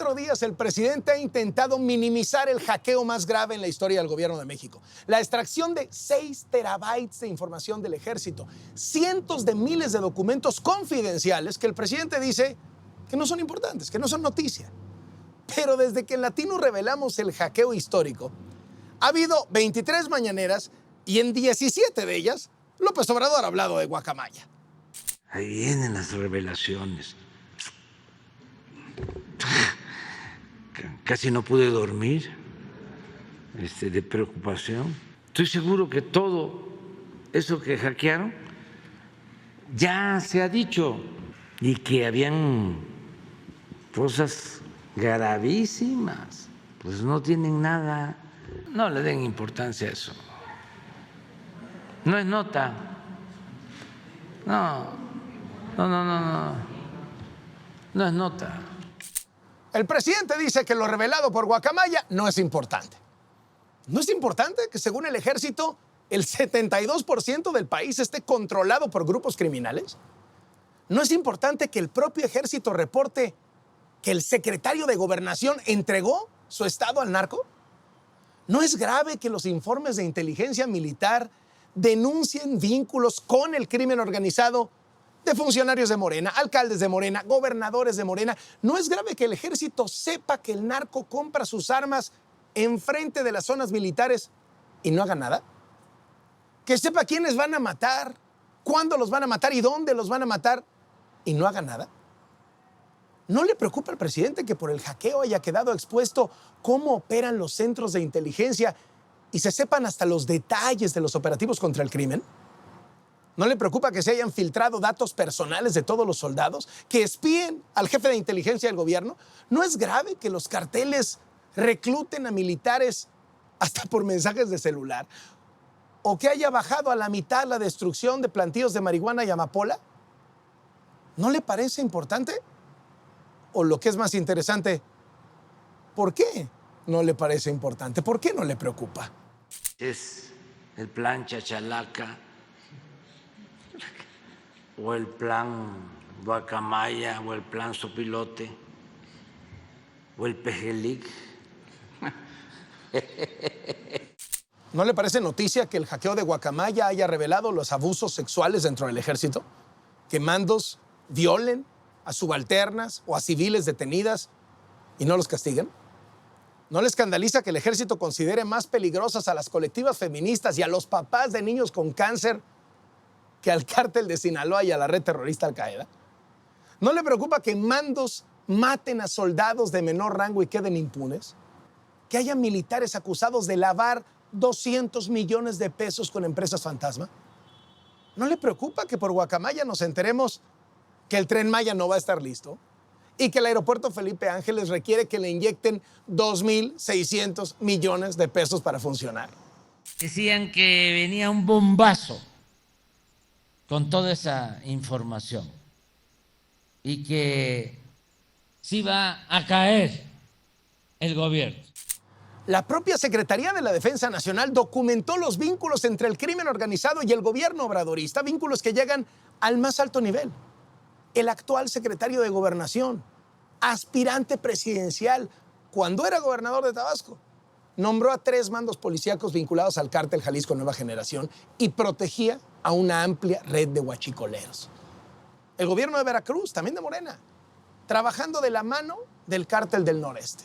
4 días el presidente ha intentado minimizar el hackeo más grave en la historia del gobierno de México. La extracción de 6 terabytes de información del ejército, cientos de miles de documentos confidenciales que el presidente dice que no son importantes, que no son noticia. Pero desde que en Latino revelamos el hackeo histórico, ha habido 23 mañaneras y en 17 de ellas López Obrador ha hablado de guacamaya. Ahí vienen las revelaciones. Casi no pude dormir de preocupación. Estoy seguro que todo eso que hackearon ya se ha dicho y que habían cosas gravísimas. Pues no tienen nada. No le den importancia a eso. No es nota. No es nota. El presidente dice que lo revelado por guacamaya no es importante. ¿No es importante que, según el ejército, el 72% del país esté controlado por grupos criminales? ¿No es importante que el propio ejército reporte que el secretario de Gobernación entregó su estado al narco? ¿No es grave que los informes de inteligencia militar denuncien vínculos con el crimen organizado de funcionarios de Morena, alcaldes de Morena, gobernadores de Morena? ¿No es grave que el ejército sepa que el narco compra sus armas enfrente de las zonas militares y no haga nada? ¿Que sepa quiénes van a matar, cuándo los van a matar y dónde los van a matar y no haga nada? ¿No le preocupa al presidente que por el hackeo haya quedado expuesto cómo operan los centros de inteligencia y se sepan hasta los detalles de los operativos contra el crimen? ¿No le preocupa que se hayan filtrado datos personales de todos los soldados, que espíen al jefe de inteligencia del gobierno? ¿No es grave que los carteles recluten a militares hasta por mensajes de celular? ¿O que haya bajado a la mitad la destrucción de plantíos de marihuana y amapola? ¿No le parece importante? O lo que es más interesante, ¿por qué no le parece importante? ¿Por qué no le preocupa? Es el plan Chachalaca o el plan Guacamaya o el plan Sopilote o el Pejelic. ¿No le parece noticia que el hackeo de guacamaya haya revelado los abusos sexuales dentro del ejército? ¿Que mandos violen a subalternas o a civiles detenidas y no los castiguen? ¿No le escandaliza que el ejército considere más peligrosas a las colectivas feministas y a los papás de niños con cáncer que al cártel de Sinaloa y a la red terrorista Al-Qaeda? ¿No le preocupa que mandos maten a soldados de menor rango y queden impunes? ¿Que haya militares acusados de lavar 200 millones de pesos con empresas fantasma? ¿No le preocupa que por guacamaya nos enteremos que el Tren Maya no va a estar listo y que el aeropuerto Felipe Ángeles requiere que le inyecten 2.600 millones de pesos para funcionar? Decían que venía un bombazo con toda esa información y que se iba a caer el gobierno. La propia Secretaría de la Defensa Nacional documentó los vínculos entre el crimen organizado y el gobierno obradorista, vínculos que llegan al más alto nivel. El actual secretario de Gobernación, aspirante presidencial, cuando era gobernador de Tabasco, nombró a 3 mandos policíacos vinculados al cártel Jalisco Nueva Generación y protegía a una amplia red de huachicoleros. El gobierno de Veracruz, también de Morena, trabajando de la mano del cártel del Noreste.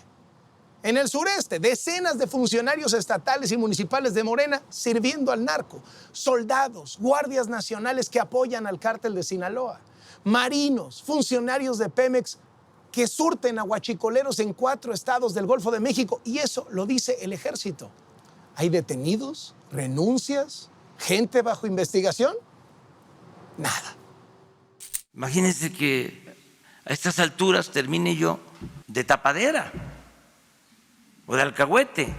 En el sureste, decenas de funcionarios estatales y municipales de Morena sirviendo al narco, soldados, guardias nacionales que apoyan al cártel de Sinaloa, marinos, funcionarios de Pemex que surten a huachicoleros en 4 estados del Golfo de México. Y eso lo dice el ejército. ¿Hay detenidos? ¿Renuncias? ¿Gente bajo investigación? Nada. Imagínense que a estas alturas termine yo de tapadera o de alcahuete.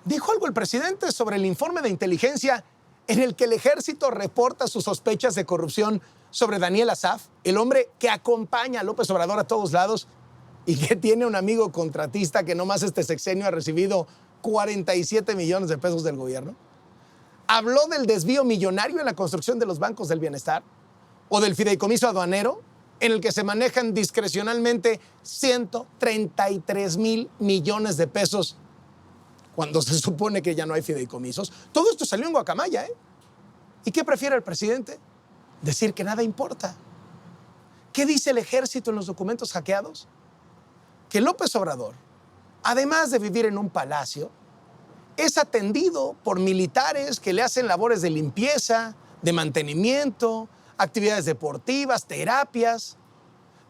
Dijo algo el presidente sobre el informe de inteligencia en el que el ejército reporta sus sospechas de corrupción sobre Daniel Asaf, el hombre que acompaña a López Obrador a todos lados y que tiene un amigo contratista que nomás este sexenio ha recibido 47 millones de pesos del gobierno. Habló del desvío millonario en la construcción de los bancos del bienestar o del fideicomiso aduanero en el que se manejan discrecionalmente 133 mil millones de pesos cuando se supone que ya no hay fideicomisos. Todo esto salió en guacamaya, ¿eh? ¿Y qué prefiere el presidente? Decir que nada importa. ¿Qué dice el ejército en los documentos hackeados? Que López Obrador, además de vivir en un palacio, es atendido por militares que le hacen labores de limpieza, de mantenimiento, actividades deportivas, terapias.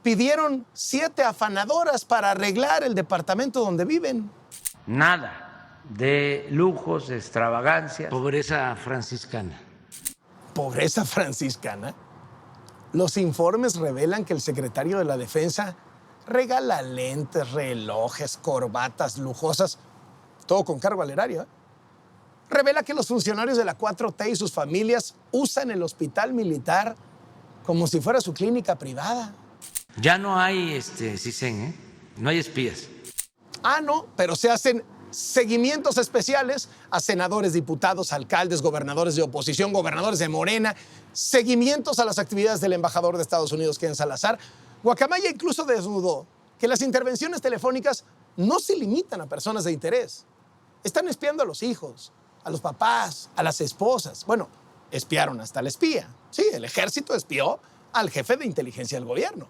Pidieron 7 afanadoras para arreglar el departamento donde viven. Nada de lujos, de extravagancia, pobreza franciscana. ¿Pobreza franciscana? Los informes revelan que el secretario de la Defensa regala lentes, relojes, corbatas lujosas, todo con cargo al erario, ¿eh? Revela que los funcionarios de la 4T y sus familias usan el hospital militar como si fuera su clínica privada. Ya no hay CISEN, ¿eh? No hay espías. Ah, no, pero se hacen seguimientos especiales a senadores, diputados, alcaldes, gobernadores de oposición, gobernadores de Morena, seguimientos a las actividades del embajador de Estados Unidos, Ken Salazar. Guacamaya incluso desnudó que las intervenciones telefónicas no se limitan a personas de interés. Están espiando a los hijos, a los papás, a las esposas. Bueno, espiaron hasta al espía. Sí, el ejército espió al jefe de inteligencia del gobierno.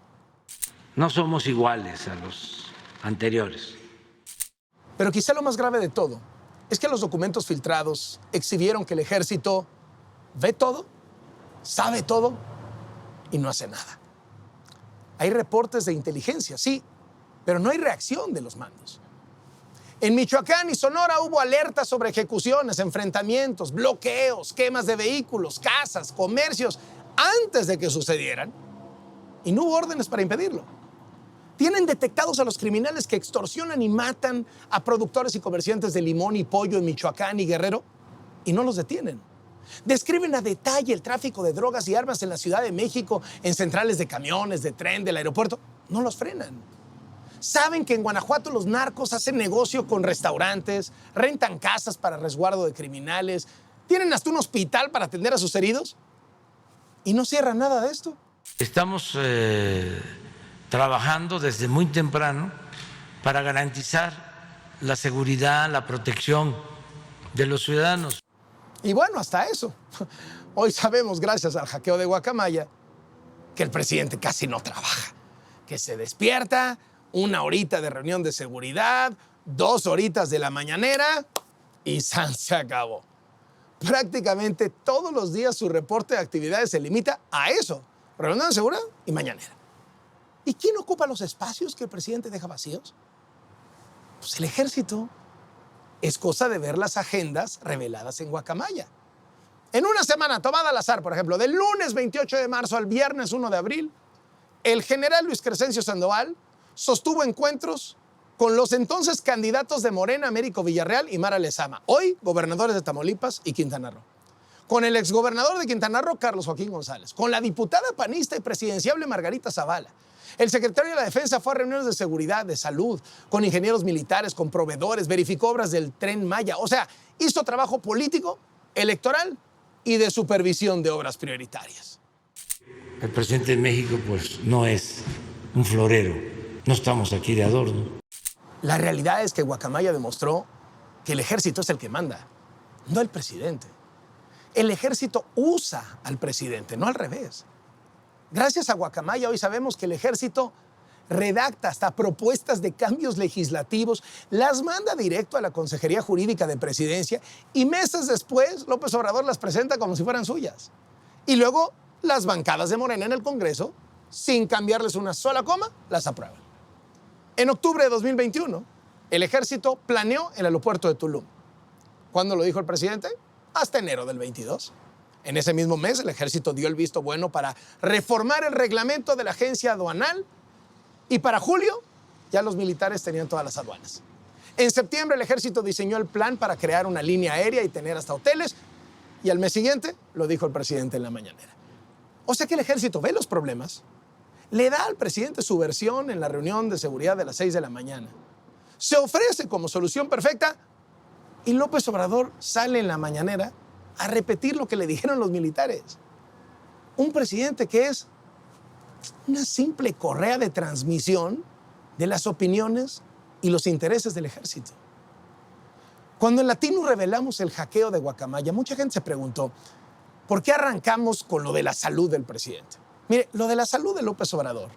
No somos iguales a los anteriores. Pero quizá lo más grave de todo es que los documentos filtrados exhibieron que el ejército ve todo, sabe todo y no hace nada. Hay reportes de inteligencia, sí, pero no hay reacción de los mandos. En Michoacán y Sonora hubo alertas sobre ejecuciones, enfrentamientos, bloqueos, quemas de vehículos, casas, comercios, antes de que sucedieran. Y no hubo órdenes para impedirlo. Tienen detectados a los criminales que extorsionan y matan a productores y comerciantes de limón y pollo en Michoacán y Guerrero y no los detienen. Describen a detalle el tráfico de drogas y armas en la Ciudad de México, en centrales de camiones, de tren, del aeropuerto. No los frenan. Saben que en Guanajuato los narcos hacen negocio con restaurantes, rentan casas para resguardo de criminales, tienen hasta un hospital para atender a sus heridos y no cierran nada de esto. Estamos trabajando desde muy temprano para garantizar la seguridad, la protección de los ciudadanos. Y bueno, hasta eso. Hoy sabemos, gracias al hackeo de Guacamaya, que el presidente casi no trabaja, que se despierta, 1 horita de reunión de seguridad, 2 horitas de la mañanera y ¡san! Se acabó. Prácticamente todos los días su reporte de actividades se limita a eso, reunión de seguridad y mañanera. ¿Y quién ocupa los espacios que el presidente deja vacíos? Pues el ejército. Es cosa de ver las agendas reveladas en Guacamaya. En una semana tomada al azar, por ejemplo, del lunes 28 de marzo al viernes 1 de abril, el general Luis Crescencio Sandoval sostuvo encuentros con los entonces candidatos de Morena, Américo Villarreal y Mara Lezama, hoy gobernadores de Tamaulipas y Quintana Roo, con el exgobernador de Quintana Roo, Carlos Joaquín González, con la diputada panista y presidenciable Margarita Zavala. El secretario de la Defensa fue a reuniones de seguridad, de salud, con ingenieros militares, con proveedores, verificó obras del Tren Maya. O sea, hizo trabajo político, electoral y de supervisión de obras prioritarias. El presidente de México, pues, no es un florero. No estamos aquí de adorno. La realidad es que Guacamaya demostró que el ejército es el que manda, no el presidente. El ejército usa al presidente, no al revés. Gracias a Guacamaya hoy sabemos que el ejército redacta hasta propuestas de cambios legislativos, las manda directo a la Consejería Jurídica de Presidencia y meses después López Obrador las presenta como si fueran suyas. Y luego las bancadas de Morena en el Congreso, sin cambiarles una sola coma, las aprueban. En octubre de 2021, el ejército planeó el aeropuerto de Tulum. ¿Cuándo lo dijo el presidente? Hasta enero del 22. En ese mismo mes, el ejército dio el visto bueno para reformar el reglamento de la agencia aduanal y para julio ya los militares tenían todas las aduanas. En septiembre, el ejército diseñó el plan para crear una línea aérea y tener hasta hoteles y al mes siguiente lo dijo el presidente en la mañanera. O sea que el ejército ve los problemas, le da al presidente su versión en la reunión de seguridad de las 6 de la mañana, se ofrece como solución perfecta y López Obrador sale en la mañanera a repetir lo que le dijeron los militares. Un presidente que es una simple correa de transmisión de las opiniones y los intereses del ejército. Cuando en Latinus revelamos el hackeo de Guacamaya, mucha gente se preguntó, ¿por qué arrancamos con lo de la salud del presidente? Mire, lo de la salud de López Obrador,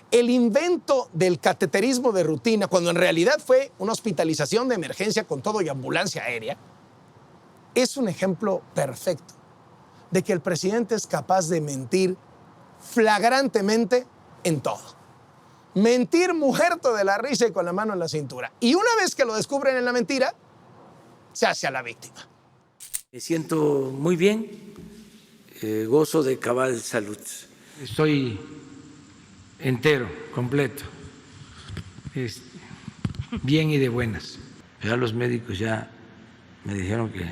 el invento del cateterismo de rutina, cuando en realidad fue una hospitalización de emergencia con todo y ambulancia aérea, es un ejemplo perfecto de que el presidente es capaz de mentir flagrantemente en todo. Mentir muerto de la risa y con la mano en la cintura. Y una vez que lo descubren en la mentira, se hace a la víctima. Me siento muy bien, gozo de cabal salud. Estoy entero, completo, bien y de buenas. Ya los médicos ya me dijeron que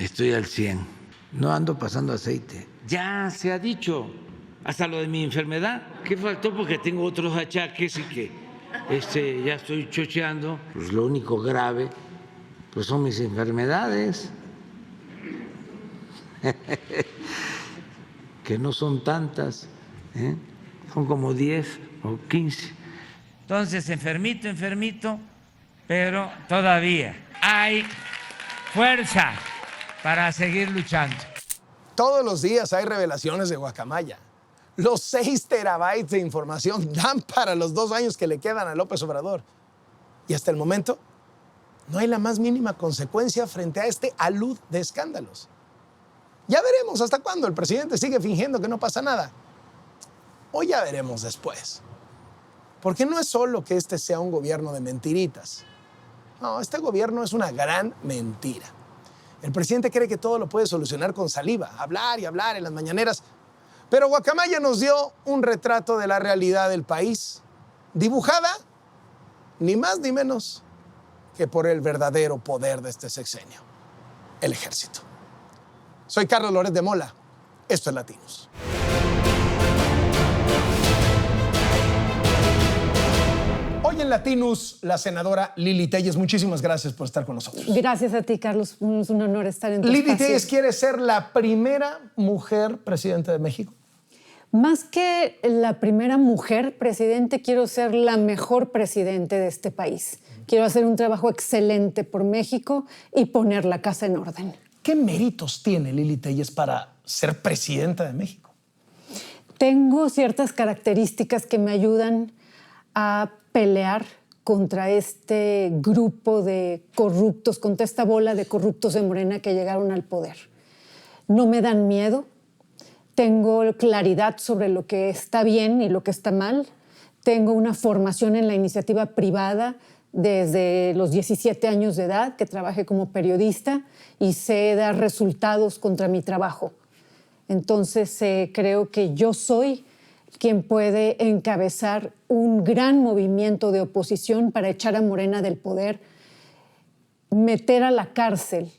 estoy al 100. No ando pasando aceite. Ya se ha dicho, hasta lo de mi enfermedad. ¿Qué faltó? Porque tengo otros achaques y que ya estoy chocheando. Pues lo único grave pues son mis enfermedades, que no son tantas, son como 10 o 15. Entonces, enfermito, pero todavía hay fuerza para seguir luchando. Todos los días hay revelaciones de Guacamaya. Los 6 terabytes de información dan para los 2 años que le quedan a López Obrador. Y hasta el momento no hay la más mínima consecuencia frente a este alud de escándalos. Ya veremos hasta cuándo el presidente sigue fingiendo que no pasa nada. O ya veremos después. Porque no es solo que este sea un gobierno de mentiritas. No, este gobierno es una gran mentira. El presidente cree que todo lo puede solucionar con saliva, hablar y hablar en las mañaneras. Pero Guacamaya nos dio un retrato de la realidad del país, dibujada ni más ni menos que por el verdadero poder de este sexenio, el ejército. Soy Carlos Loret de Mola. Esto es Latinus. Hoy en Latinus, la senadora Lili Téllez. Muchísimas gracias por estar con nosotros. Gracias a ti, Carlos. Es un honor estar en tu Lili espacio. Téllez quiere ser la primera mujer presidente de México. Más que la primera mujer presidente, quiero ser la mejor presidente de este país. Quiero hacer un trabajo excelente por México y poner la casa en orden. ¿Qué méritos tiene Lili Téllez para ser presidenta de México? Tengo ciertas características que me ayudan a pelear contra este grupo de corruptos, contra esta bola de corruptos de Morena que llegaron al poder. No me dan miedo. Tengo claridad sobre lo que está bien y lo que está mal. Tengo una formación en la iniciativa privada desde los 17 años de edad, que trabajé como periodista y sé dar resultados contra mi trabajo. Entonces, creo que yo soy quien puede encabezar un gran movimiento de oposición para echar a Morena del poder, meter a la cárcel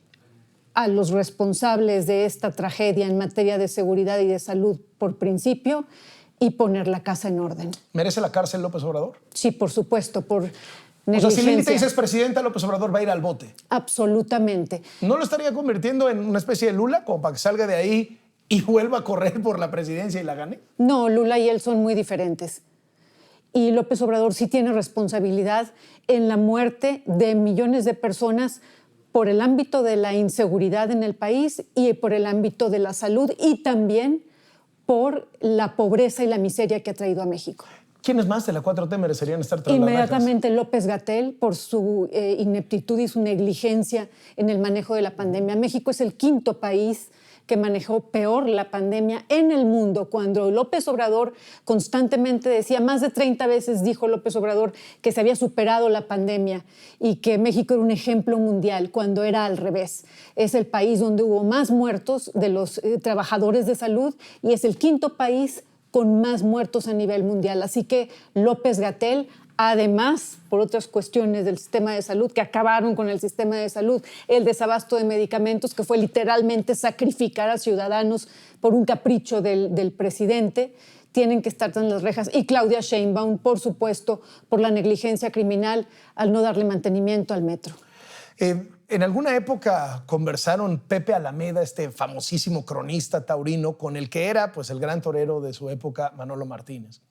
a los responsables de esta tragedia en materia de seguridad y de salud por principio y poner la casa en orden. ¿Merece la cárcel López Obrador? Sí, por supuesto, por O negligencia. sea, si Lili Téllez es presidenta, López Obrador va a ir al bote. Absolutamente. ¿No lo estaría convirtiendo en una especie de Lula, como para que salga de ahí y vuelva a correr por la presidencia y la gane? No, Lula y él son muy diferentes. Y López Obrador sí tiene responsabilidad en la muerte de millones de personas por el ámbito de la inseguridad en el país y por el ámbito de la salud y también por la pobreza y la miseria que ha traído a México. ¿Quiénes más de la 4T merecerían estar tras las Inmediatamente López-Gatell por su ineptitud y su negligencia en el manejo de la pandemia. México es el 5º país que manejó peor la pandemia en el mundo, cuando López Obrador constantemente decía, más de 30 veces dijo López Obrador que se había superado la pandemia y que México era un ejemplo mundial, cuando era al revés. Es el país donde hubo más muertos de los trabajadores de salud y es el 5º país con más muertos a nivel mundial. Así que López-Gatell, además, por otras cuestiones del sistema de salud que acabaron con el sistema de salud, el desabasto de medicamentos, que fue literalmente sacrificar a ciudadanos por un capricho del presidente, tienen que estar tras las rejas. Y Claudia Sheinbaum, por supuesto, por la negligencia criminal al no darle mantenimiento al metro. En alguna época conversaron Pepe Alameda, este famosísimo cronista taurino, con el que era pues, el gran torero de su época, Manolo Martínez.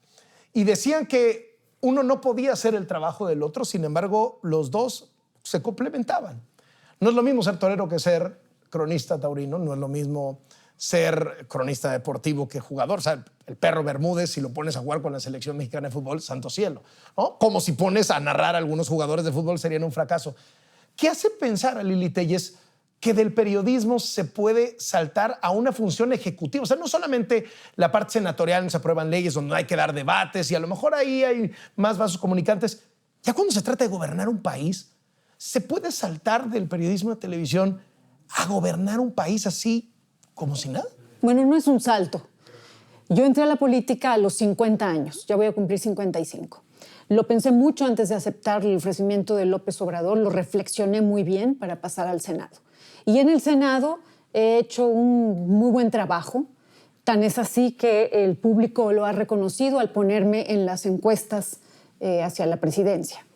Y decían que uno no podía hacer el trabajo del otro, sin embargo, los dos se complementaban. No es lo mismo ser torero que ser cronista taurino, no es lo mismo ser cronista deportivo que jugador. O sea, el Perro Bermúdez, si lo pones a jugar con la selección mexicana de fútbol, santo cielo, ¿no? Como si pones a narrar a algunos jugadores de fútbol, serían un fracaso. ¿Qué hace pensar a Lili Téllez que del periodismo se puede saltar a una función ejecutiva? O sea, no solamente la parte senatorial donde se aprueban leyes, donde hay que dar debates y a lo mejor ahí hay más vasos comunicantes. Ya cuando se trata de gobernar un país, ¿se puede saltar del periodismo de televisión a gobernar un país así como si nada? Bueno, no es un salto. Yo entré a la política a los 50 años, ya voy a cumplir 55. Lo pensé mucho antes de aceptar el ofrecimiento de López Obrador, lo reflexioné muy bien para pasar al Senado. Y en el Senado he hecho un muy buen trabajo, tan es así que el público lo ha reconocido al ponerme en las encuestas hacia la presidencia.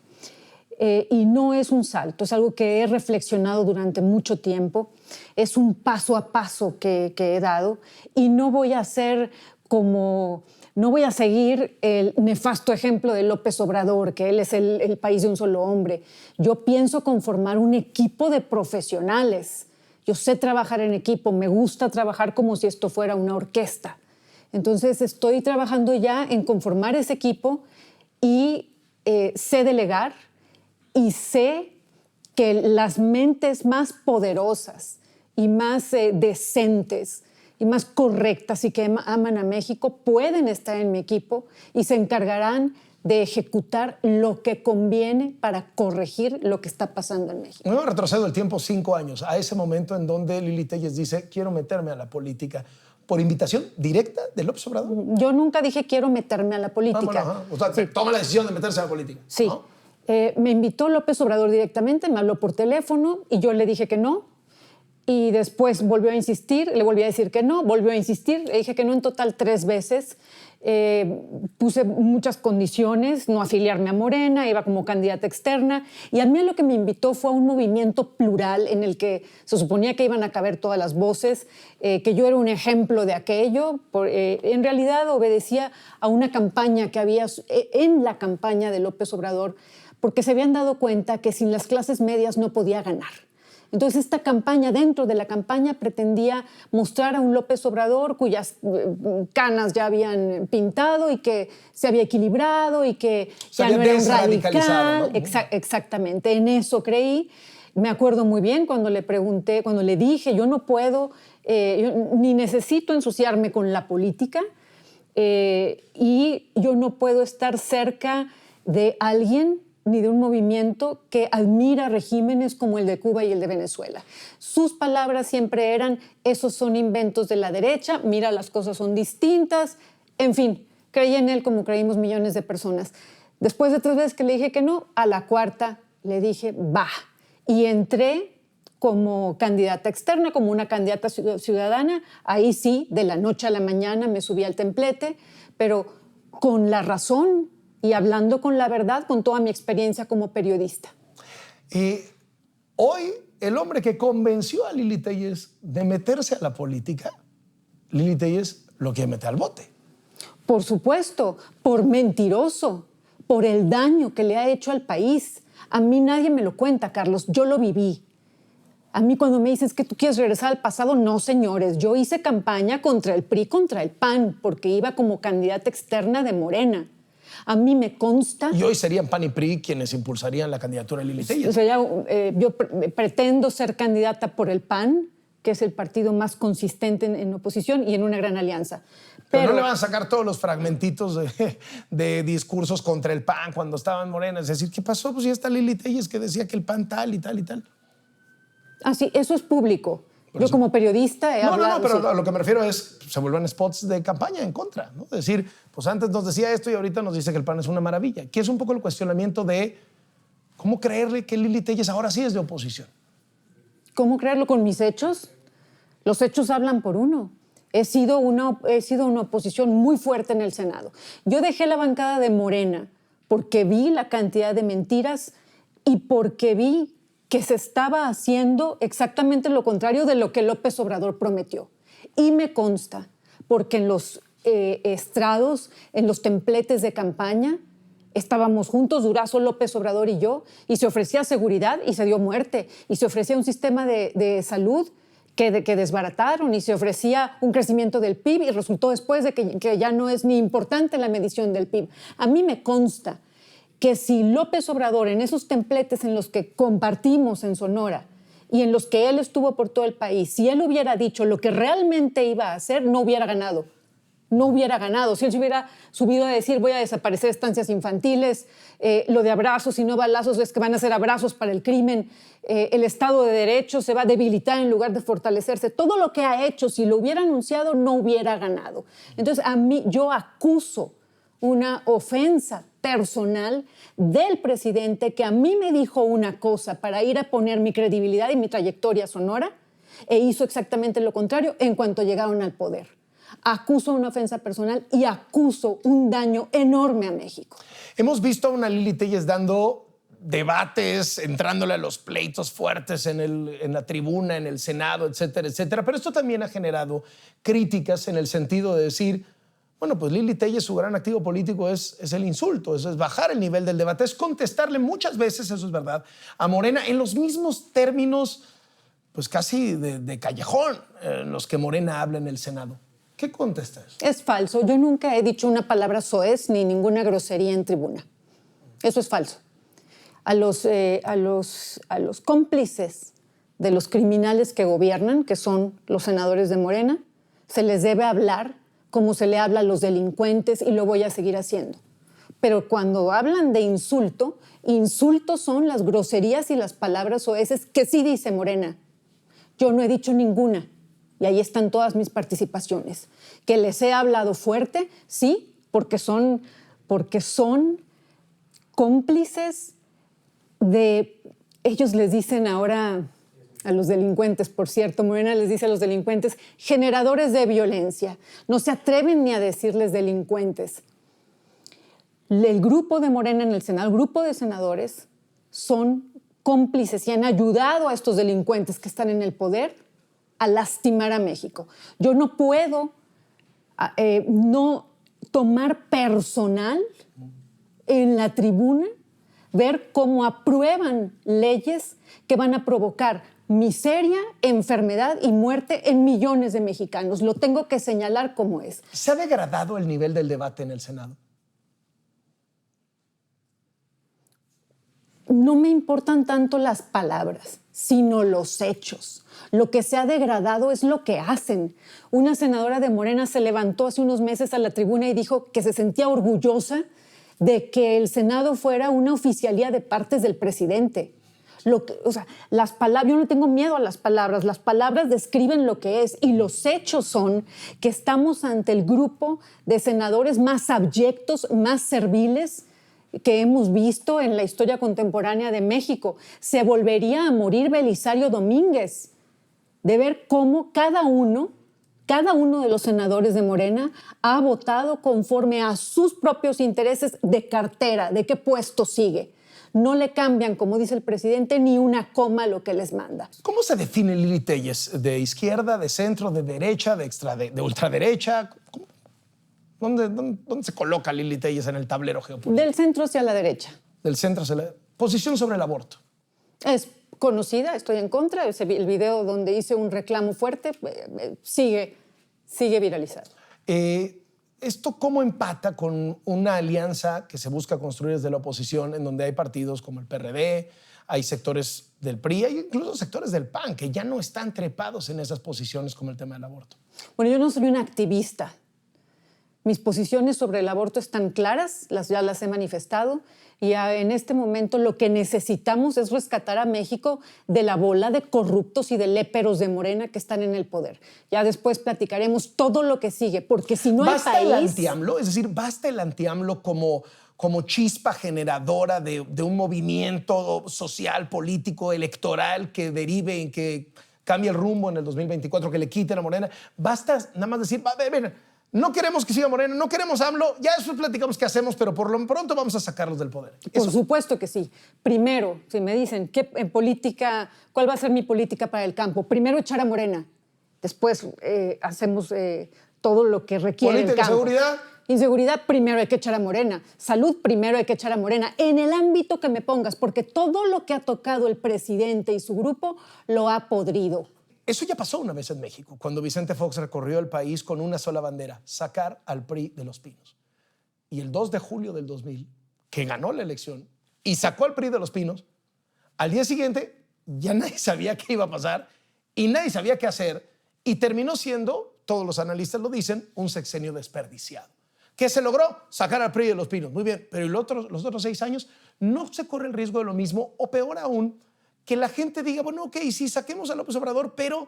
Y no es un salto, es algo que he reflexionado durante mucho tiempo, es un paso a paso que he dado y no voy a seguir el nefasto ejemplo de López Obrador, que él es el país de un solo hombre. Yo pienso conformar un equipo de profesionales. Yo sé trabajar en equipo, me gusta trabajar como si esto fuera una orquesta. Entonces estoy trabajando ya en conformar ese equipo y sé delegar y sé que las mentes más poderosas y más decentes y más correctas y que aman a México pueden estar en mi equipo y se encargarán de ejecutar lo que conviene para corregir lo que está pasando en México. Me retrocedo el tiempo 5 años, a ese momento en donde Lili Téllez dice, quiero meterme a la política. ¿Por invitación directa de López Obrador? Yo nunca dije quiero meterme a la política. Bueno, o sea, sí. Toma la decisión de meterse a la política. Sí. ¿No? Me invitó López Obrador directamente, me habló por teléfono y yo le dije que no. Y después volvió a insistir, le volví a decir que no, volvió a insistir, le dije que no en total 3 veces. Puse muchas condiciones, no afiliarme a Morena, iba como candidata externa. Y a mí lo que me invitó fue a un movimiento plural en el que se suponía que iban a caber todas las voces, que yo era un ejemplo de aquello. En realidad obedecía a una campaña que había en la campaña de López Obrador, porque se habían dado cuenta que sin las clases medias no podía ganar. Entonces esta campaña, dentro de la campaña, pretendía mostrar a un López Obrador cuyas canas ya habían pintado y que se había equilibrado y que ya no era un radical. ¿No? Exactamente, en eso creí. Me acuerdo muy bien cuando le pregunté, cuando le dije, yo no puedo, yo ni necesito ensuciarme con la política y yo no puedo estar cerca de alguien ni de un movimiento que admira regímenes como el de Cuba y el de Venezuela. Sus palabras siempre eran, esos son inventos de la derecha, mira, las cosas son distintas. En fin, creí en él como creímos millones de personas. Después de 3 veces que le dije que no, a la 4ª le dije, va. Y entré como candidata externa, como una candidata ciudadana. Ahí sí, de la noche a la mañana me subí al templete, pero con la razón y hablando con la verdad, con toda mi experiencia como periodista. Y hoy, el hombre que convenció a Lili Téllez de meterse a la política, Lili Téllez lo quiere meter al bote. Por supuesto, por mentiroso, por el daño que le ha hecho al país. A mí nadie me lo cuenta, Carlos, yo lo viví. A mí cuando me dices que tú quieres regresar al pasado, no, señores. Yo hice campaña contra el PRI, contra el PAN, porque iba como candidata externa de Morena. A mí me consta... Y hoy serían PAN y PRI quienes impulsarían la candidatura de Lili Téllez. O sea, yo pretendo ser candidata por el PAN, que es el partido más consistente en oposición y en una gran alianza. Pero no le van a sacar todos los fragmentitos de discursos contra el PAN cuando estaba en Morena. Es decir, ¿qué pasó? Pues ya está Lili Téllez que decía que el PAN tal y tal y tal. Ah, sí, eso es público. Yo como periodista he hablado... No, pero sí. A lo que me refiero es, se vuelven spots de campaña en contra, ¿no? Es decir, pues antes nos decía esto y ahorita nos dice que el PAN es una maravilla. Que es un poco el cuestionamiento de cómo creerle que Lili Téllez ahora sí es de oposición. ¿Cómo creerlo con mis hechos? Los hechos hablan por uno. He sido una oposición muy fuerte en el Senado. Yo dejé la bancada de Morena porque vi la cantidad de mentiras y porque vi que se estaba haciendo exactamente lo contrario de lo que López Obrador prometió. Y me consta, porque en los estrados, en los templetes de campaña, estábamos juntos, Durazo, López Obrador y yo, y se ofrecía seguridad y se dio muerte, y se ofrecía un sistema de salud que desbarataron, y se ofrecía un crecimiento del PIB, y resultó después de que ya no es ni importante la medición del PIB. A mí me consta que si López Obrador, en esos templetes en los que compartimos en Sonora y en los que él estuvo por todo el país, si él hubiera dicho lo que realmente iba a hacer, no hubiera ganado. No hubiera ganado. Si él se hubiera subido a decir voy a desaparecer estancias infantiles, lo de abrazos y no balazos es que van a ser abrazos para el crimen, el Estado de Derecho se va a debilitar en lugar de fortalecerse. Todo lo que ha hecho, si lo hubiera anunciado, no hubiera ganado. Entonces, yo acuso una ofensa personal del presidente que a mí me dijo una cosa para ir a poner mi credibilidad y mi trayectoria a Sonora e hizo exactamente lo contrario en cuanto llegaron al poder. Acuso una ofensa personal y acuso un daño enorme a México. Hemos visto a una Lili Téllez dando debates, entrándole a los pleitos fuertes en la tribuna, en el Senado, etcétera, etcétera. Pero esto también ha generado críticas en el sentido de decir, bueno, pues Lili Téllez, su gran activo político es el insulto, eso es bajar el nivel del debate, es contestarle muchas veces, eso es verdad, a Morena en los mismos términos, pues casi de callejón, en los que Morena habla en el Senado. ¿Qué contestas? Es falso. Yo nunca he dicho una palabra soez ni ninguna grosería en tribuna. Eso es falso. A los cómplices de los criminales que gobiernan, que son los senadores de Morena, se les debe hablar como se le habla a los delincuentes y lo voy a seguir haciendo. Pero cuando hablan de insulto, insultos son las groserías y las palabras soeces que sí dice Morena. Yo no he dicho ninguna. Y ahí están todas mis participaciones. Que les he hablado fuerte, sí, porque son cómplices de... Ellos les dicen ahora a los delincuentes, por cierto, Morena les dice a los delincuentes, generadores de violencia. No se atreven ni a decirles delincuentes. El grupo de Morena en el Senado, el grupo de senadores, son cómplices y han ayudado a estos delincuentes que están en el poder a lastimar a México. Yo no puedo no tomar personal en la tribuna, ver cómo aprueban leyes que van a provocar miseria, enfermedad y muerte en millones de mexicanos. Lo tengo que señalar como es. ¿Se ha degradado el nivel del debate en el Senado? No me importan tanto las palabras, sino los hechos. Lo que se ha degradado es lo que hacen. Una senadora de Morena se levantó hace unos meses a la tribuna y dijo que se sentía orgullosa de que el Senado fuera una oficialía de partes del presidente. Las palabras, yo no tengo miedo a las palabras describen lo que es y los hechos son que estamos ante el grupo de senadores más abyectos, más serviles que hemos visto en la historia contemporánea de México. Se volvería a morir Belisario Domínguez de ver cómo cada uno de los senadores de Morena ha votado conforme a sus propios intereses de cartera, de qué puesto sigue. No le cambian, como dice el presidente, ni una coma a lo que les manda. ¿Cómo se define Lili Téllez? ¿De izquierda, de centro, de derecha, de ultraderecha? ¿Dónde se coloca Lili Téllez en el tablero geopolítico? Del centro hacia la derecha. Del centro hacia la... Posición sobre el aborto. Es conocida, estoy en contra. El video donde hice un reclamo fuerte sigue viralizado. ¿Esto cómo empata con una alianza que se busca construir desde la oposición, en donde hay partidos como el PRD, hay sectores del PRI, hay incluso sectores del PAN que ya no están trepados en esas posiciones como el tema del aborto? Bueno, yo no soy una activista. Mis posiciones sobre el aborto están claras, ya las he manifestado, y en este momento lo que necesitamos es rescatar a México de la bola de corruptos y de léperos de Morena que están en el poder. Ya después platicaremos todo lo que sigue, porque si no hay país... ¿Basta el anti-AMLO? Es decir, ¿basta el anti-AMLO como chispa generadora de un movimiento social, político, electoral que derive en que cambie el rumbo en el 2024, que le quiten a Morena? ¿Basta nada más decir, No queremos que siga Morena, no queremos AMLO, ya después platicamos qué hacemos, pero por lo pronto vamos a sacarlos del poder. Por supuesto que sí. Primero, si me dicen ¿qué en política, cuál va a ser mi política para el campo? Primero echar a Morena, después hacemos todo lo que requiere el campo. Seguridad. Inseguridad, primero hay que echar a Morena. Salud, primero hay que echar a Morena. En el ámbito que me pongas, porque todo lo que ha tocado el presidente y su grupo lo ha podrido. Eso ya pasó una vez en México, cuando Vicente Fox recorrió el país con una sola bandera, sacar al PRI de Los Pinos. Y el 2 de julio del 2000, que ganó la elección y sacó al PRI de Los Pinos, al día siguiente ya nadie sabía qué iba a pasar y nadie sabía qué hacer y terminó siendo, todos los analistas lo dicen, un sexenio desperdiciado. ¿Qué se logró? Sacar al PRI de Los Pinos. Muy bien, pero los otros 6 años no se corre el riesgo de lo mismo o peor aún, que la gente diga, bueno, ok, sí, saquemos a López Obrador, pero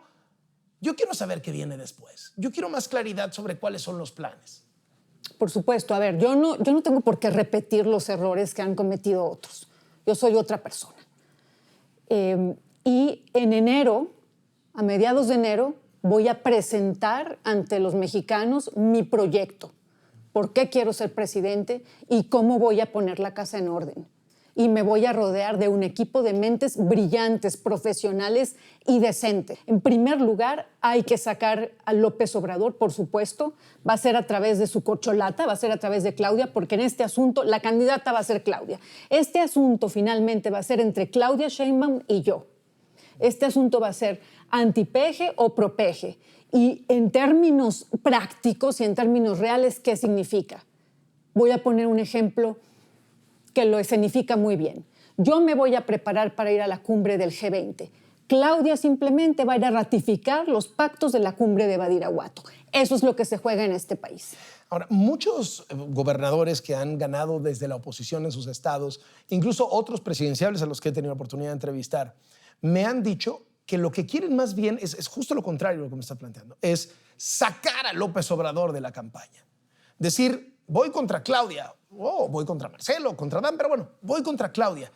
yo quiero saber qué viene después. Yo quiero más claridad sobre cuáles son los planes. Por supuesto, a ver, yo no tengo por qué repetir los errores que han cometido otros. Yo soy otra persona. Y en enero, a mediados de enero, voy a presentar ante los mexicanos mi proyecto. ¿Por qué quiero ser presidente y cómo voy a poner la casa en orden? Y me voy a rodear de un equipo de mentes brillantes, profesionales y decentes. En primer lugar, hay que sacar a López Obrador, por supuesto. Va a ser a través de su corcholata, va a ser a través de Claudia, porque en este asunto la candidata va a ser Claudia. Este asunto finalmente va a ser entre Claudia Sheinbaum y yo. Este asunto va a ser antipeje o propeje. Y en términos prácticos y en términos reales, ¿qué significa? Voy a poner un ejemplo que lo escenifica muy bien. Yo me voy a preparar para ir a la cumbre del G20. Claudia simplemente va a ir a ratificar los pactos de la cumbre de Badiraguato. Eso es lo que se juega en este país. Ahora, muchos gobernadores que han ganado desde la oposición en sus estados, incluso otros presidenciables a los que he tenido la oportunidad de entrevistar, me han dicho que lo que quieren más bien es justo lo contrario de lo que me está planteando, es sacar a López Obrador de la campaña. Decir, voy contra Claudia, voy contra Marcelo, contra Dan, pero bueno, voy contra Claudia.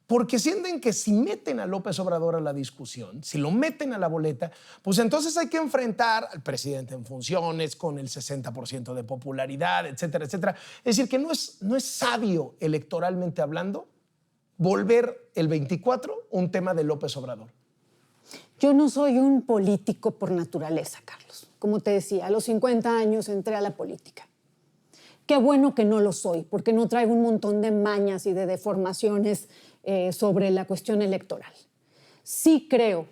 Porque sienten que si meten a López Obrador a la discusión, si lo meten a la boleta, pues entonces hay que enfrentar al presidente en funciones con el 60% de popularidad, etcétera, etcétera. Es decir, que no es sabio electoralmente hablando volver el 24 un tema de López Obrador. Yo no soy un político por naturaleza, Carlos. Como te decía, a los 50 años entré a la política. Qué bueno que no lo soy, porque no traigo un montón de mañas y de deformaciones sobre la cuestión electoral. Sí creo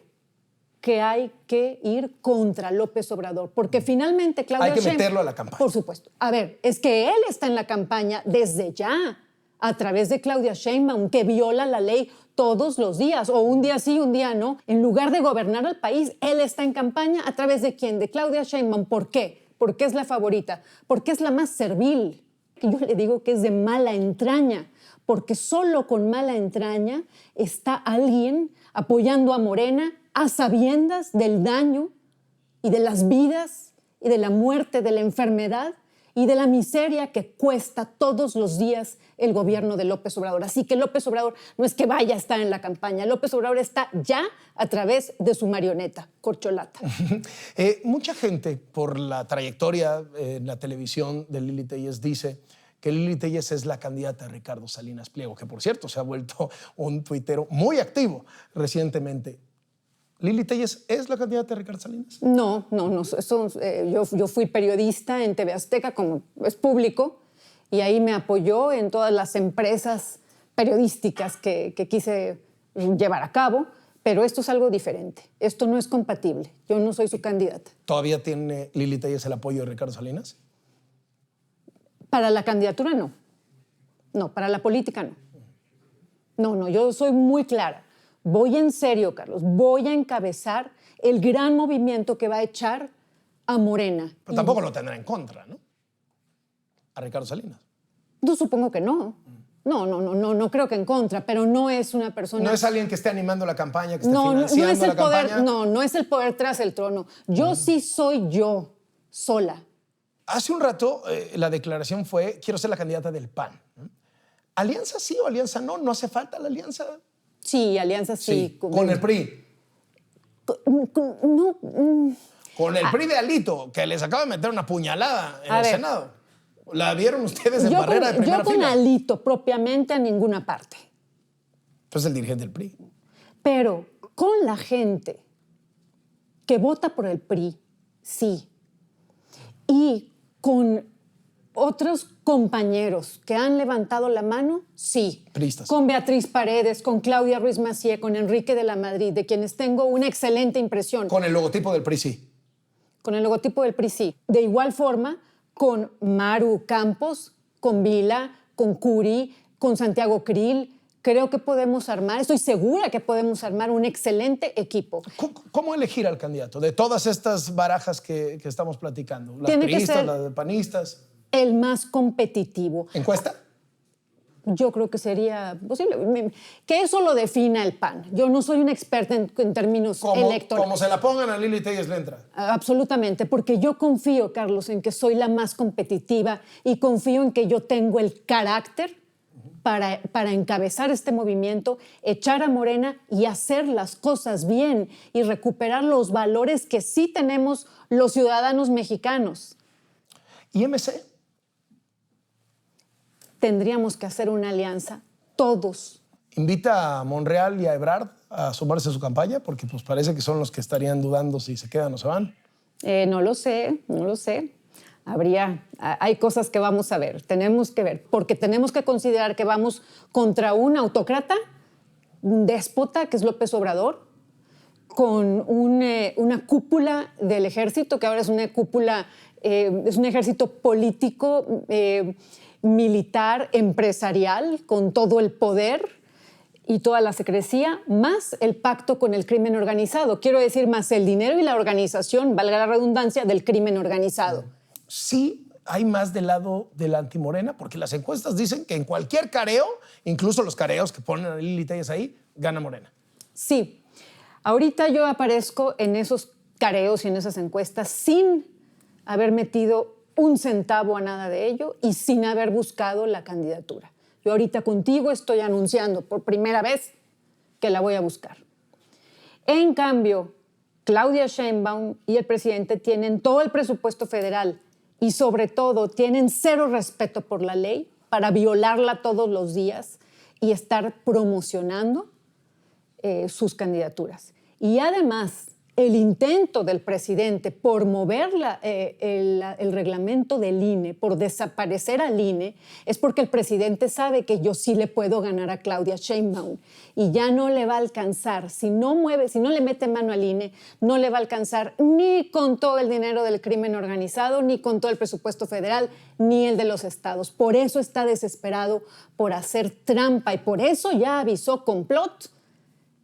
que hay que ir contra López Obrador, porque finalmente Claudia Hay que Sheinbaum, meterlo a la campaña. Por supuesto. A ver, es que él está en la campaña desde ya, a través de Claudia Sheinbaum, que viola la ley todos los días, o un día sí, un día no. En lugar de gobernar al país, él está en campaña a través de ¿quién? De Claudia Sheinbaum. ¿Por qué? Porque es la favorita, porque es la más servil. Yo le digo que es de mala entraña, porque solo con mala entraña está alguien apoyando a Morena a sabiendas del daño y de las vidas y de la muerte, de la enfermedad y de la miseria que cuesta todos los días el gobierno de López Obrador. Así que López Obrador no es que vaya a estar en la campaña, López Obrador está ya a través de su marioneta, corcholata. Mucha gente, por la trayectoria en la televisión de Lili Téllez, dice que Lili Téllez es la candidata de Ricardo Salinas Pliego, que por cierto se ha vuelto un tuitero muy activo recientemente. ¿Lili Téllez es la candidata de Ricardo Salinas? No. Yo fui periodista en TV Azteca, como es público, y ahí me apoyó en todas las empresas periodísticas que quise llevar a cabo, pero esto es algo diferente. Esto no es compatible. Yo no soy su candidata. ¿Todavía tiene Lili Téllez el apoyo de Ricardo Salinas? Para la candidatura, no. No, para la política, no. No, yo soy muy clara. Voy en serio, Carlos. Voy a encabezar el gran movimiento que va a echar a Morena. Pero tampoco lo tendrá en contra, ¿no? A Ricardo Salinas. Yo supongo que no. No creo que en contra, pero no es una persona... No es alguien que esté animando la campaña, que esté financiando la campaña. No es el poder tras el trono. Yo sí soy yo, sola. Hace un rato la declaración fue, quiero ser la candidata del PAN. ¿Alianza sí o alianza no? ¿No hace falta la alianza? Sí, alianza sí. Con el PRI. No. Con el PRI de Alito, que les acaba de meter una puñalada en el ver. Senado. ¿La vieron ustedes en Yo barrera de primera yo con fila? Alito propiamente a ninguna parte. Pues el dirigente del PRI. Pero con la gente que vota por el PRI, sí. Y con otros compañeros que han levantado la mano, sí. Priistas. Con Beatriz Paredes, con Claudia Ruiz Massieu, con Enrique de la Madrid, de quienes tengo una excelente impresión. Con el logotipo del PRI, sí. Con el logotipo del PRI, sí. De igual forma, con Maru Campos, con Vila, con Curi, con Santiago Krill. Creo que podemos armar, estoy segura que podemos armar un excelente equipo. ¿Cómo elegir al candidato de todas estas barajas que estamos platicando? Las Tiene que priistas, ser- las panistas. El más competitivo. ¿Encuesta? Yo creo que sería posible. Que eso lo defina el PAN. Yo no soy una experta en términos electorales. Como se la pongan a Lili Telles le entra. Absolutamente, porque yo confío, Carlos, en que soy la más competitiva y confío en que yo tengo el carácter para encabezar este movimiento, echar a Morena y hacer las cosas bien y recuperar los valores que sí tenemos los ciudadanos mexicanos. ¿Y MC? Tendríamos que hacer una alianza, todos. ¿Invita a Monreal y a Ebrard a sumarse a su campaña? Porque pues parece que son los que estarían dudando si se quedan o se van. No lo sé, no lo sé. Hay cosas que vamos a ver, tenemos que ver, porque tenemos que considerar que vamos contra un autócrata, un déspota, que es López Obrador, con una cúpula del ejército, que ahora es una cúpula, es un ejército político, militar, empresarial, con todo el poder y toda la secrecía, más el pacto con el crimen organizado. Quiero decir, más el dinero y la organización, valga la redundancia, del crimen organizado. Sí hay más del lado de la antimorena, porque las encuestas dicen que en cualquier careo, incluso los careos que ponen a Lili Telles ahí, gana Morena. Sí. Ahorita yo aparezco en esos careos y en esas encuestas sin haber metido un centavo a nada de ello y sin haber buscado la candidatura. Yo ahorita contigo estoy anunciando por primera vez que la voy a buscar. En cambio, Claudia Sheinbaum y el presidente tienen todo el presupuesto federal y sobre todo tienen cero respeto por la ley para violarla todos los días y estar promocionando sus candidaturas. Y además, el intento del presidente por mover el reglamento del INE, por desaparecer al INE, es porque el presidente sabe que yo sí le puedo ganar a Claudia Sheinbaum y ya no le va a alcanzar. Si no le mete mano al INE, no le va a alcanzar ni con todo el dinero del crimen organizado, ni con todo el presupuesto federal, ni el de los estados. Por eso está desesperado por hacer trampa y por eso ya avisó complot.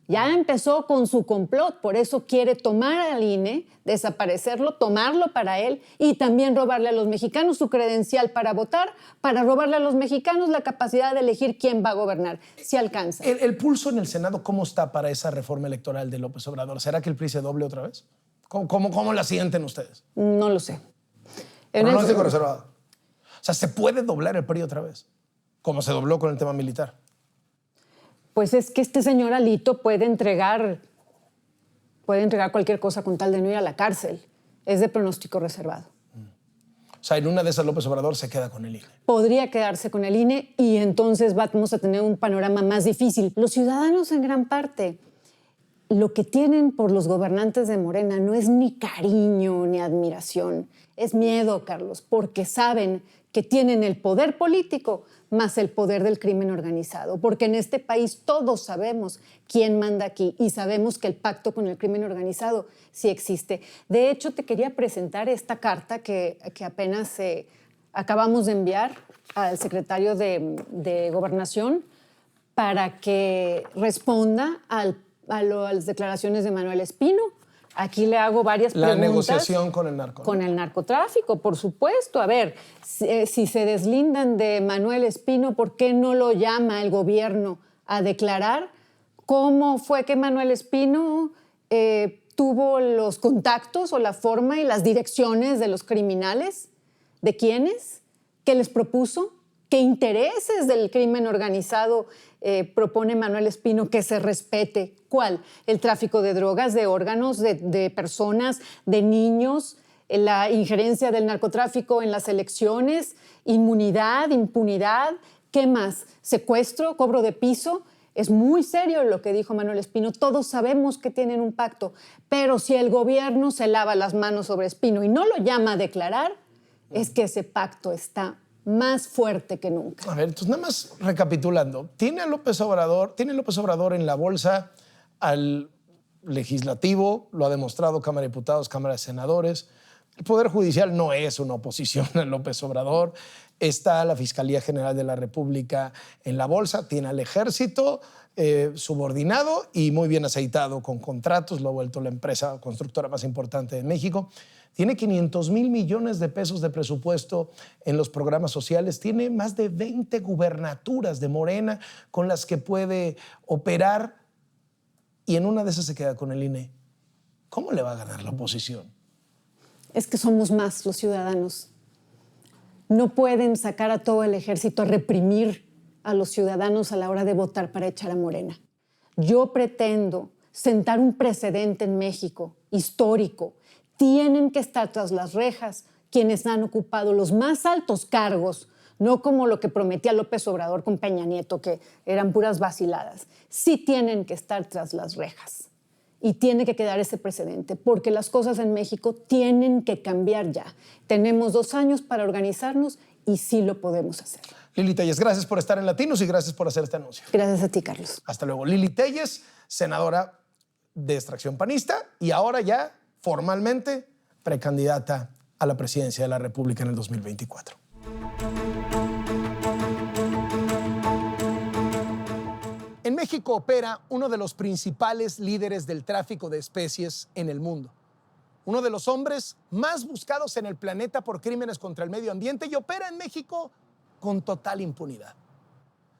Ya empezó con su complot, por eso quiere tomar al INE, desaparecerlo, tomarlo para él y también robarle a los mexicanos su credencial para votar, para robarle a los mexicanos la capacidad de elegir quién va a gobernar, si alcanza. ¿El pulso en el Senado cómo está para esa reforma electoral de López Obrador? ¿Será que el PRI se doble otra vez? ¿Cómo la sienten ustedes? No lo sé. Pronóstico reservado. O sea, ¿se puede doblar el PRI otra vez? Como se dobló con el tema militar. Pues es que este señor Alito puede entregar cualquier cosa con tal de no ir a la cárcel. Es de pronóstico reservado. O sea, en una de esas López Obrador se queda con el INE. Podría quedarse con el INE y entonces vamos a tener un panorama más difícil. Los ciudadanos en gran parte lo que tienen por los gobernantes de Morena no es ni cariño ni admiración, es miedo, Carlos, porque saben que tienen el poder político más el poder del crimen organizado, porque en este país todos sabemos quién manda aquí y sabemos que el pacto con el crimen organizado sí existe. De hecho, te quería presentar esta carta que apenas acabamos de enviar al secretario de Gobernación para que responda a las declaraciones de Manuel Espino. Aquí le hago varias preguntas. La negociación con el narco. Con el narcotráfico, por supuesto. A ver, si se deslindan de Manuel Espino, ¿por qué no lo llama el gobierno a declarar cómo fue que Manuel Espino tuvo los contactos o la forma y las direcciones de los criminales? ¿De quiénes? ¿Qué les propuso? ¿Qué intereses del crimen organizado propone Manuel Espino que se respete? ¿Cuál? El tráfico de drogas, de órganos, de personas, de niños, la injerencia del narcotráfico en las elecciones, inmunidad, impunidad. ¿Qué más? Secuestro, cobro de piso. Es muy serio lo que dijo Manuel Espino. Todos sabemos que tienen un pacto, pero si el gobierno se lava las manos sobre Espino y no lo llama a declarar, es que ese pacto está más fuerte que nunca. A ver, entonces nada más recapitulando. ¿Tiene López Obrador en la bolsa al legislativo? Lo ha demostrado Cámara de Diputados, Cámara de Senadores. El Poder Judicial no es una oposición a López Obrador. Está la Fiscalía General de la República en la bolsa. Tiene al Ejército subordinado y muy bien aceitado con contratos. Lo ha vuelto la empresa constructora más importante de México. Tiene 500,000 millones de pesos de presupuesto en los programas sociales. Tiene más de 20 gubernaturas de Morena con las que puede operar y en una de esas se queda con el INE. ¿Cómo le va a ganar la oposición? Es que somos más los ciudadanos. No pueden sacar a todo el ejército a reprimir a los ciudadanos a la hora de votar para echar a Morena. Yo pretendo sentar un precedente en México, histórico. Tienen que estar tras las rejas quienes han ocupado los más altos cargos, no como lo que prometía López Obrador con Peña Nieto, que eran puras vaciladas. Sí tienen que estar tras las rejas. Y tiene que quedar ese precedente, porque las cosas en México tienen que cambiar ya. Tenemos 2 años para organizarnos y sí lo podemos hacer. Lili Telles, gracias por estar en Latinos y gracias por hacer este anuncio. Gracias a ti, Carlos. Hasta luego. Lili Telles, senadora de extracción panista y ahora ya formalmente precandidata a la presidencia de la República en el 2024. En México opera uno de los principales líderes del tráfico de especies en el mundo. Uno de los hombres más buscados en el planeta por crímenes contra el medio ambiente y opera en México con total impunidad.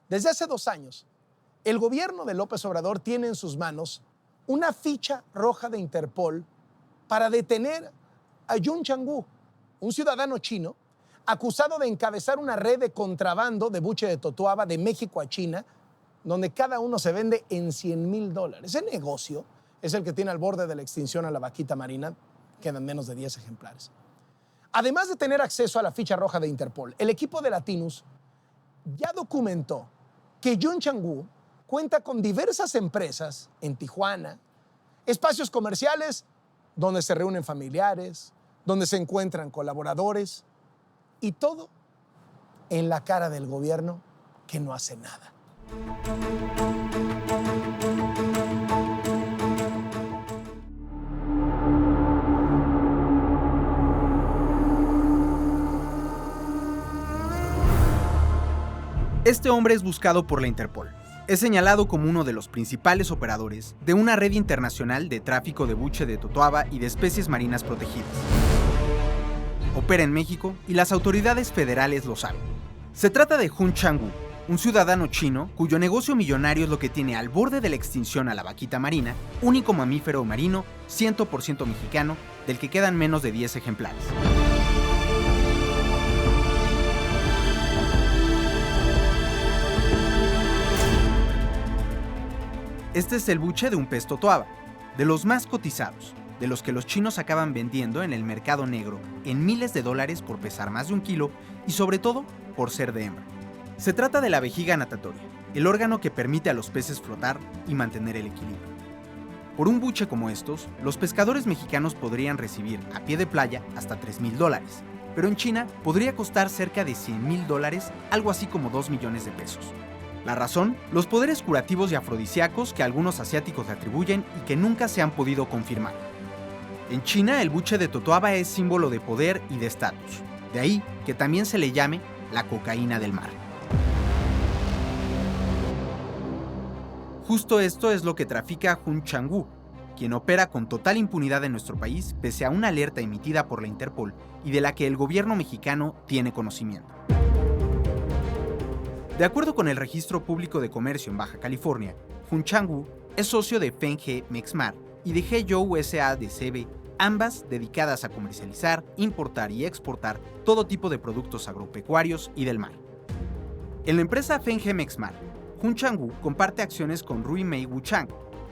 Desde hace 2 años, el gobierno de López Obrador tiene en sus manos una ficha roja de Interpol para detener a Yun Chang'u, un ciudadano chino acusado de encabezar una red de contrabando de buche de totuaba de México a China, donde cada uno se vende en $100,000. Ese negocio es el que tiene al borde de la extinción a la vaquita marina. Quedan menos de 10 ejemplares. Además de tener acceso a la ficha roja de Interpol, el equipo de Latinos ya documentó que Yun Chang'u cuenta con diversas empresas en Tijuana, espacios comerciales donde se reúnen familiares, donde se encuentran colaboradores y todo en la cara del gobierno que no hace nada. Este hombre es buscado por la Interpol. Es señalado como uno de los principales operadores de una red internacional de tráfico de buche de totuaba y de especies marinas protegidas. Opera en México y las autoridades federales lo saben. Se trata de Yun Chang'u, un ciudadano chino cuyo negocio millonario es lo que tiene al borde de la extinción a la vaquita marina, único mamífero marino 100% mexicano, del que quedan menos de 10 ejemplares. Este es el buche de un pez totuaba, de los más cotizados, de los que los chinos acaban vendiendo en el mercado negro en miles de dólares por pesar más de 1 kilo y sobre todo por ser de hembra. Se trata de la vejiga natatoria, el órgano que permite a los peces flotar y mantener el equilibrio. Por un buche como estos, los pescadores mexicanos podrían recibir a pie de playa hasta $3,000, pero en China podría costar cerca de $100,000, algo así como 2 millones de pesos. La razón, los poderes curativos y afrodisíacos que algunos asiáticos le atribuyen y que nunca se han podido confirmar. En China, el buche de totuaba es símbolo de poder y de estatus. De ahí que también se le llame la cocaína del mar. Justo esto es lo que trafica Yun Chang'u, quien opera con total impunidad en nuestro país pese a una alerta emitida por la Interpol y de la que el gobierno mexicano tiene conocimiento. De acuerdo con el Registro Público de Comercio en Baja California, Yun Chang'u es socio de Feng-He Mexmar y de He-You S.A.D.C.B., ambas dedicadas a comercializar, importar y exportar todo tipo de productos agropecuarios y del mar. En la empresa Fenghem Exmar, Hun Chang-woo comparte acciones con Rui Mei Wu Chang,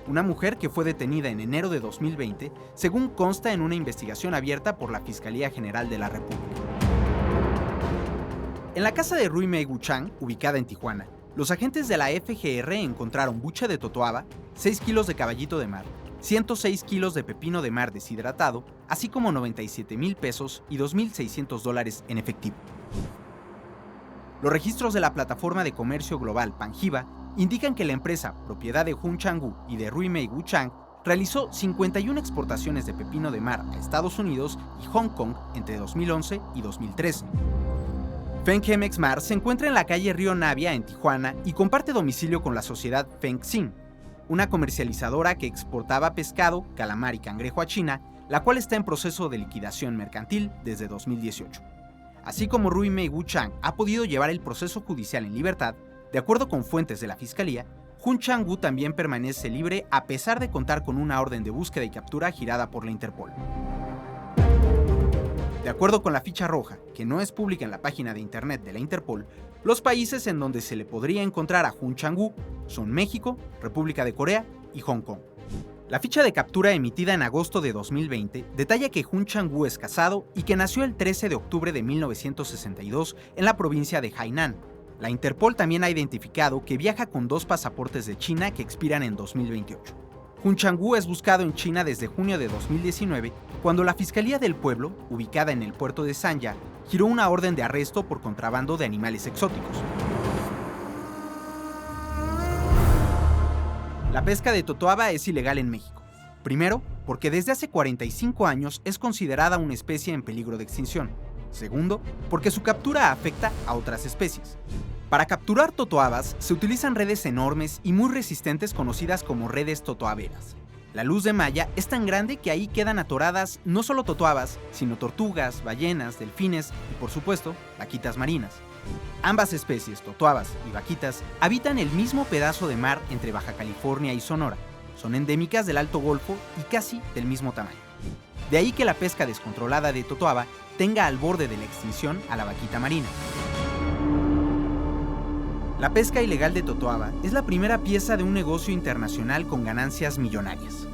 una mujer que fue detenida en enero de 2020, según consta en una investigación abierta por la Fiscalía General de la República. En la casa de Rui Mei Wu Chang, ubicada en Tijuana, los agentes de la FGR encontraron buche de totoaba, 6 kilos de caballito de mar, 106 kilos de pepino de mar deshidratado, así como 97,000 pesos y $2,600 en efectivo. Los registros de la plataforma de comercio global Panjiva indican que la empresa, propiedad de Hun Chang-woo y de Rui Mei Wu Chang, realizó 51 exportaciones de pepino de mar a Estados Unidos y Hong Kong entre 2011 y 2013. Fenghem Exmar se encuentra en la calle Río Navia en Tijuana y comparte domicilio con la sociedad Fengxin, una comercializadora que exportaba pescado, calamar y cangrejo a China, la cual está en proceso de liquidación mercantil desde 2018. Así como Rui Mei Wu Chang ha podido llevar el proceso judicial en libertad, de acuerdo con fuentes de la Fiscalía, Hun Chang-woo también permanece libre a pesar de contar con una orden de búsqueda y captura girada por la Interpol. De acuerdo con la ficha roja, que no es pública en la página de internet de la Interpol, los países en donde se le podría encontrar a Hun Chang-woo son México, República de Corea y Hong Kong. La ficha de captura emitida en agosto de 2020 detalla que Hun Chang-woo es casado y que nació el 13 de octubre de 1962 en la provincia de Hainan. La Interpol también ha identificado que viaja con 2 pasaportes de China que expiran en 2028. Hun Chang-woo es buscado en China desde junio de 2019, cuando la Fiscalía del Pueblo, ubicada en el puerto de Sanya, giró una orden de arresto por contrabando de animales exóticos. La pesca de totoaba es ilegal en México. Primero, porque desde hace 45 años es considerada una especie en peligro de extinción. Segundo, porque su captura afecta a otras especies. Para capturar totoabas se utilizan redes enormes y muy resistentes conocidas como redes totoaberas. La luz de malla es tan grande que ahí quedan atoradas no solo totoabas, sino tortugas, ballenas, delfines y, por supuesto, vaquitas marinas. Ambas especies, totoabas y vaquitas, habitan el mismo pedazo de mar entre Baja California y Sonora. Son endémicas del Alto Golfo y casi del mismo tamaño. De ahí que la pesca descontrolada de totoaba tenga al borde de la extinción a la vaquita marina. La pesca ilegal de totoaba es la primera pieza de un negocio internacional con ganancias millonarias.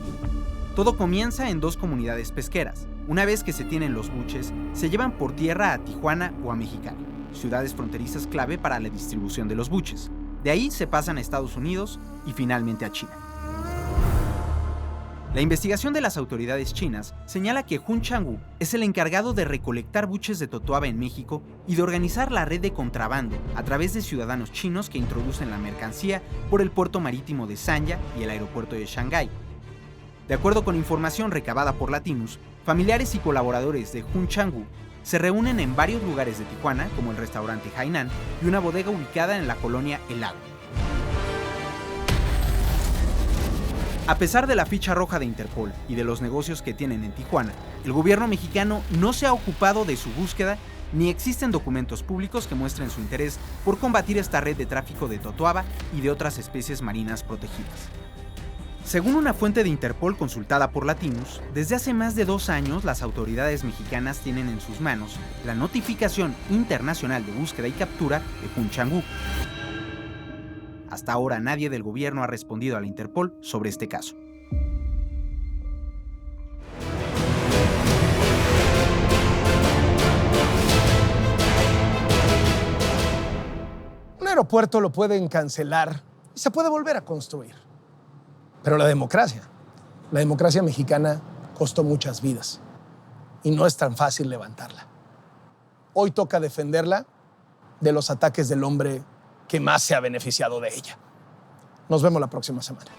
Todo comienza en 2 comunidades pesqueras. Una vez que se tienen los buches, se llevan por tierra a Tijuana o a Mexicali, ciudades fronterizas clave para la distribución de los buches. De ahí se pasan a Estados Unidos y finalmente a China. La investigación de las autoridades chinas señala que Hun Chang-woo es el encargado de recolectar buches de totoaba en México y de organizar la red de contrabando a través de ciudadanos chinos que introducen la mercancía por el puerto marítimo de Sanya y el aeropuerto de Shanghái. De acuerdo con información recabada por Latinus, familiares y colaboradores de Hun Chang-woo se reúnen en varios lugares de Tijuana, como el restaurante Hainan y una bodega ubicada en la colonia El Lago. A pesar de la ficha roja de Interpol y de los negocios que tienen en Tijuana, el gobierno mexicano no se ha ocupado de su búsqueda ni existen documentos públicos que muestren su interés por combatir esta red de tráfico de totoaba y de otras especies marinas protegidas. Según una fuente de Interpol consultada por Latinus, desde hace más de 2 años las autoridades mexicanas tienen en sus manos la notificación internacional de búsqueda y captura de Hun Chang-woo. Hasta ahora nadie del gobierno ha respondido a la Interpol sobre este caso. Un aeropuerto lo pueden cancelar y se puede volver a construir. Pero la democracia mexicana costó muchas vidas y no es tan fácil levantarla. Hoy toca defenderla de los ataques del hombre que más se ha beneficiado de ella. Nos vemos la próxima semana.